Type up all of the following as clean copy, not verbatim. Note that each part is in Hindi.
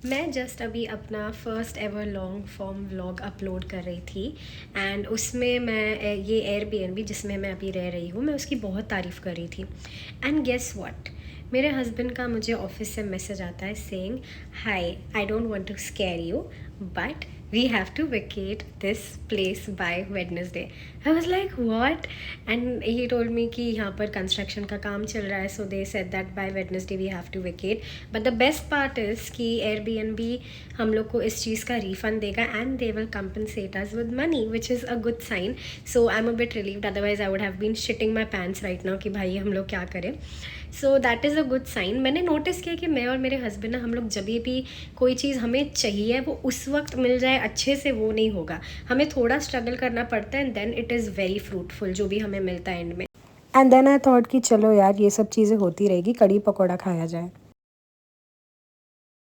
मैं जस्ट अभी अपना first ever long form vlog upload कर रही थी एंड उसमें मैं ये एयरबीएनबी जिसमें मैं अभी रह रही हूँ मैं उसकी बहुत तारीफ़ कर रही थी। एंड गेस व्हाट, मेरे हस्बैंड का मुझे ऑफिस से मैसेज आता है saying hi, I don't want to scare you but we have to vacate this place by Wednesday. I was like what, and he told me कि यहाँ पर कंस्ट्रक्शन का काम चल रहा है, so they said that by Wednesday we have to vacate. But the best part is कि एयरबीएनबी हम लोग को इस चीज़ का रिफंड देगा and they will compensate us with money which is a good sign. So I am a bit relieved, otherwise I would have been shitting my pants right now कि भाई हम लोग क्या करें। So that is a good sign. मैंने नोटिस किया कि मैं और मेरे हस्बैंड ना, हम लोग जब भी कोई चीज़ हमें चाहिए वो उस वक्त मिल जाए अच्छे से, वो नहीं होगा। हमें थोड़ा स्ट्रगल करना पड़ता है and then it is very fruitful जो भी हमें मिलता है एंड में। एंड देन आई थॉट कि चलो यार ये सब चीज़ें होती रहेगी, कड़ी पकौड़ा खाया जाए।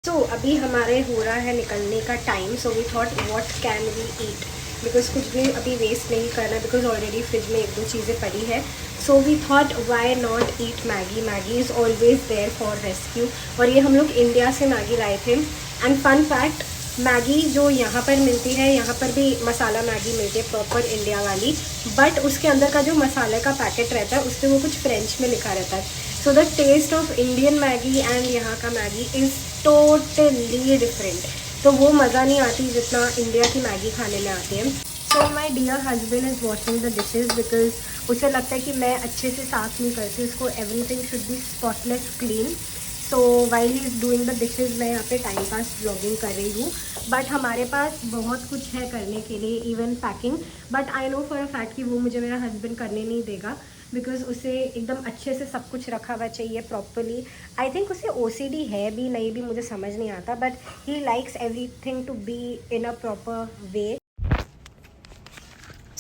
सो अभी हमारे हो रहा है निकलने का time, so we thought what can we eat, because कुछ भी अभी वेस्ट नहीं करना, बिकॉज ऑलरेडी फ्रिज में एक दो चीज़ें पड़ी है। So we thought why not eat Maggi, Maggi is always there for rescue. और ये हम लोग इंडिया से मैगी लाए थे। एंड फन फैक्ट, मैगी जो यहाँ पर मिलती है, यहाँ पर भी मसाला मैगी मिलती है प्रॉपर इंडिया वाली, बट उसके अंदर का जो मसाले का पैकेट रहता है उस पर वो कुछ फ्रेंच में लिखा रहता है। So the taste of Indian Maggi and यहाँ का मैगी इज़ टोटली डिफरेंट। तो वो मज़ा नहीं आती जितना इंडिया की मैगी खाने में आती है। So my dear husband is washing the dishes because उसे लगता है कि मैं अच्छे से साफ़ नहीं करती, उसको everything should be spotless clean. So while he is doing the dishes मैं यहाँ पे टाइम पास व्लॉगिंग कर रही हूँ। बट हमारे पास बहुत कुछ है करने के लिए, even packing. But I know for a fact कि वो मुझे मेरा हस्बैंड करने नहीं देगा, बिकॉज उसे एकदम अच्छे से सब कुछ रखा हुआ चाहिए प्रॉपरली। आई थिंक उसे ओसीडी है भी नहीं भी, मुझे समझ नहीं आता, but he likes everything to be in a proper way.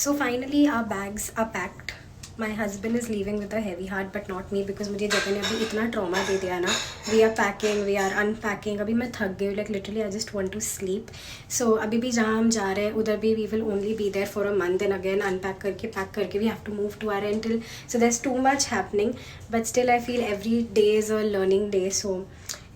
So finally our bags are packed. My husband is leaving with a heavy heart but not me, because मुझे जगह ने अभी इतना ट्रॉमा दे दिया ना। We are packing, we are unpacking, अभी मैं थक गई हूँ, like literally I just want to sleep. So अभी भी जहाँ हम जा रहे हैं उधर भी we will only be there for a month, and again unpack करके pack करके we have to move to our rental. So there's too much happening, but still I feel every day is a learning day. So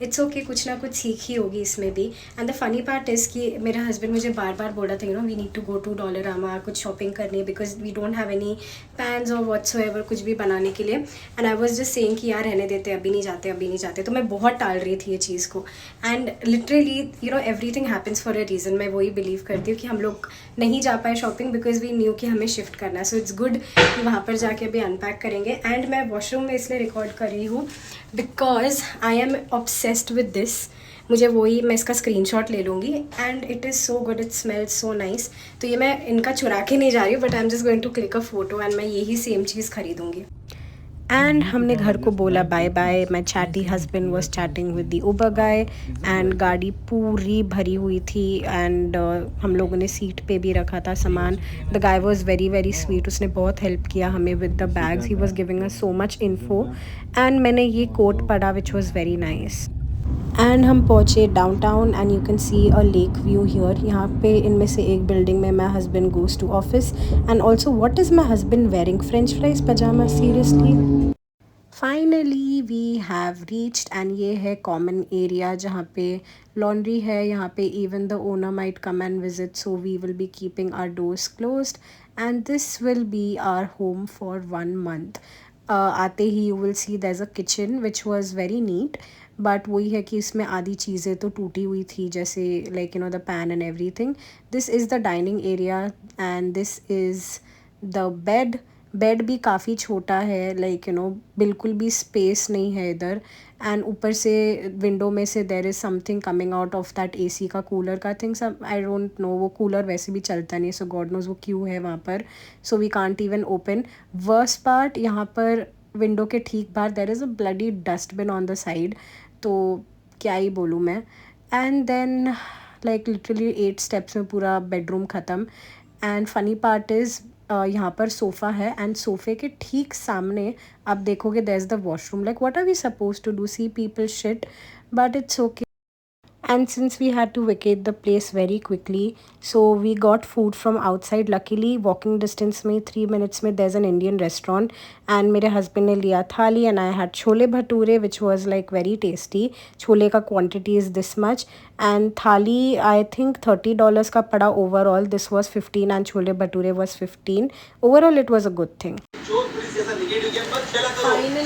it's okay, कुछ ना कुछ सीख ही होगी इसमें भी। And the funny part is कि मेरा हस्बैंड मुझे बार बार बोला था, you know we need to go to Dollarama, कुछ शॉपिंग करनी है, because we don't have any pans और व्हाट्सोएवर कुछ भी बनाने के लिए। And I was just saying कि यार रहने देते, अभी नहीं जाते, अभी नहीं जाते। तो मैं बहुत टाल रही थी ये चीज़ को। And literally you know everything happens for a reason. मैं वही बिलीव करती हूँ कि हम लोग नहीं जा पाए शॉपिंग बिकॉज वी न्यू कि हमें शिफ्ट करना है। सो इट्स गुड कि वहाँ पर जाके अभी अनपैक करेंगे। एंड मैं वॉशरूम में इसलिए रिकॉर्ड कर रही हूँ because I am obsessed with this. मुझे वही, मैं इसका स्क्रीनशॉट ले लूँगी। And it is so good, it smells so nice. तो ये मैं इनका चुरा के नहीं जा रही हूँ, but I am just going to click a photo and मैं यही सेम चीज़ खरीदूँगी। एंड हमने घर को बोला bye bye. My chatty husband was chatting with the Uber guy and गाड़ी पूरी भरी हुई थी। एंड हम लोगों ने सीट पे भी रखा था सामान। The guy was very very sweet, उसने बहुत हेल्प किया हमें with the bags. He was giving us so much info. And मैंने ये कोट पढ़ा which was very nice. And हम पहुँचे downtown and you can see a lake view here. यहाँ पे इनमें से एक बिल्डिंग में my husband goes to office. And also what is my husband wearing? French fries pyjama, seriously. Finally we have reached and ये है कॉमन एरिया जहाँ पे लॉन्ड्री है। यहाँ पे even the owner might come and visit, so we will be keeping our doors closed and this will be our home for 1 month। आते ही you will see there is a kitchen which was very neat, but वही है कि इसमें आधी चीज़ें तो टूटी हुई थी, जैसे like you know the pan and everything. This is the dining area and this is the bed. Bed भी काफ़ी छोटा है, लाइक यू नो बिल्कुल भी स्पेस नहीं है इधर। एंड ऊपर से विंडो में से there is something coming out of that AC का, कूलर का थिंग सब, आई डोंट नो। वो कूलर वैसे भी चलता नहीं, सो गॉड नोज वो क्यों है वहाँ पर। So we can't even open. Worst part, यहाँ पर विंडो के ठीक बाहर there is a bloody dustbin on the side. तो क्या ही बोलूँ मैं। And then like literally 8 steps में पूरा बेडरूम ख़त्म। एंड फनी पार्ट इज़ यहाँ पर सोफ़ा है एंड सोफ़े के ठीक सामने आप देखोगे there is the washroom. Like what are we suppose to do? See people shit, but it's okay. And since we had to vacate the place very quickly, so we got food from outside. Luckily walking distance में 3 minutes में there's an Indian restaurant, and मेरे husband ने लिया थाली and I had chole bhature which was like very tasty. Chole का quantity is this much and थाली I think $30 का पड़ा overall. This was 15 and chole bhature was 15. Overall it was a good thing. Finally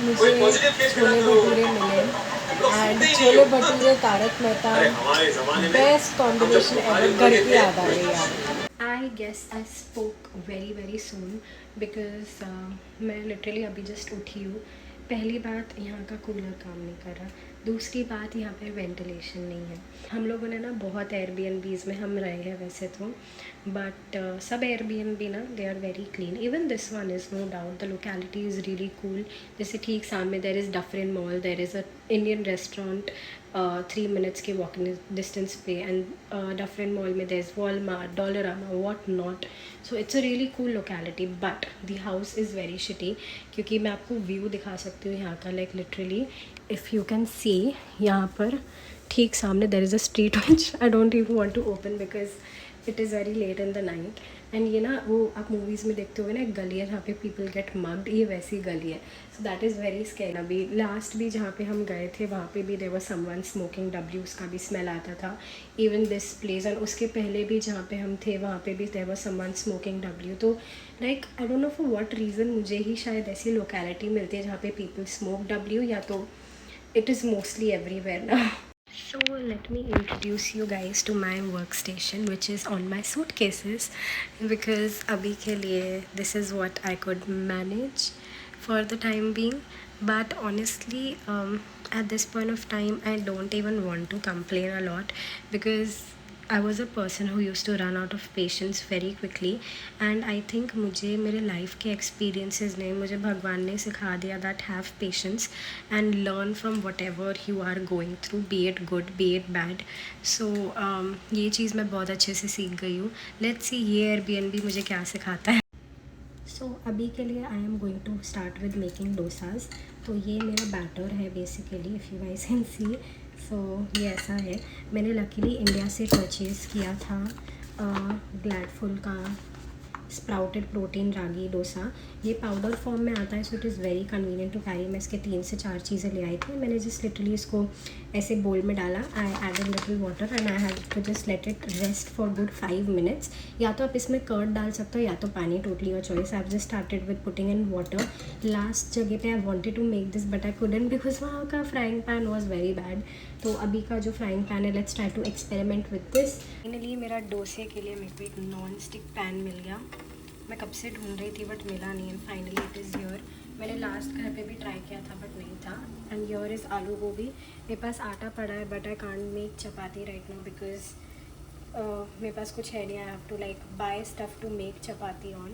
मुझे छोले भटूरे मिले and chole bhature Tarak Mehta best combination ever. घर की याद आ गई यार. I guess I spoke very soon because मैं literally अभी just उठी हूँ. पहली बात यहाँ का कूलर काम नहीं कर रहा. दूसरी बात यहाँ पे वेंटिलेशन नहीं है. हम लोगों ने ना बहुत एयरबीएनबीज़ में हम रहे हैं वैसे तो, बट सब एयरबीएनबी ना they are very clean. Even this one is no doubt the locality is really cool. जैसे ठीक सामने there is Dufferin mall, there is a Indian restaurant 3 minutes के वॉकिंग डिस्टेंस पे, एंड डफरिन मॉल में there is Walmart, Dollarama, what not. So it's a really cool locality. But the house is very shitty क्योंकि मैं आपको व्यू दिखा सकती हूँ यहाँ का. Like literally if you can see यहाँ पर ठीक सामने there is a street which I don't even want to open because it is very late in the night. And ये ना वो आप मूवीज़ में देखते हुए ना एक गली है जहाँ पे पीपल गेट मग्ड, ये वैसी गली है. So that is very scary. अभी लास्ट भी जहाँ पे हम गए थे वहाँ पे भी there was someone smoking W, उसका भी स्मेल आता था. इवन दिस प्लेस, एंड उसके पहले भी जहाँ पे हम थे वहाँ पे भी देयर वाज समवन स्मोकिंग डब्ल्यू. तो like I don't know for what reason मुझे ही शायद ऐसी लोकेलिटी मिलती है जहाँ पे पीपल स्मोक डब्ल्यू, या तो it is mostly everywhere now. So let me introduce you guys to my workstation which is on my suitcases because abhi ke liye this is what I could manage for the time being. But honestly at this point of time I don't even want to complain a lot because I was a person who used to run out of patience very quickly, and I think मुझे मेरे लाइफ के एक्सपीरियंसेस ने मुझे भगवान ने सिखा दिया that have patience and learn from whatever you are going through, be it good, be it bad. So ये चीज़ मैं बहुत अच्छे से सीख गई हूँ. Let's see ये Airbnb मुझे क्या सिखाता है. सो अभी के लिए I am going to start with making dosas. तो ये मेरा बैटर है basically, if you guys can see. So ये ऐसा है. मैंने लकीली इंडिया से परचेज़ किया था ग्लैडफुल का स्प्राउटेड प्रोटीन रागी डोसा. ये पाउडर फॉर्म में आता है, so it is very convenient to carry. मैं इसके 3 से 4 चीज़ें ले आई थी. मैंने जस्ट लिटरली इसको ऐसे बोल में डाला. I added little water and I have to just let it rest for good 5 minutes. या तो आप इसमें कर्ड डाल सकते हो या तो पानी, totally your choice. I have just started with putting in water. Last जगह पे I wanted to make this but I couldn't because वहाँ का frying pan was very bad. तो अभी का जो फ्राइंग पैन है, let's try to experiment with this. Finally मेरा डोसे के लिए मेरे को एक नॉन स्टिक पैन मिल गया. मैं कब से ढूंढ रही थी बट मिला नहीं है. Finally it is here. मैंने लास्ट घर पे भी ट्राई किया था बट नहीं था. एंड हियर इज़ आलू गोभी. मेरे पास आटा पड़ा है but I can't make chapati right now because मेरे पास कुछ है नहीं. I have to like buy stuff to make chapati on.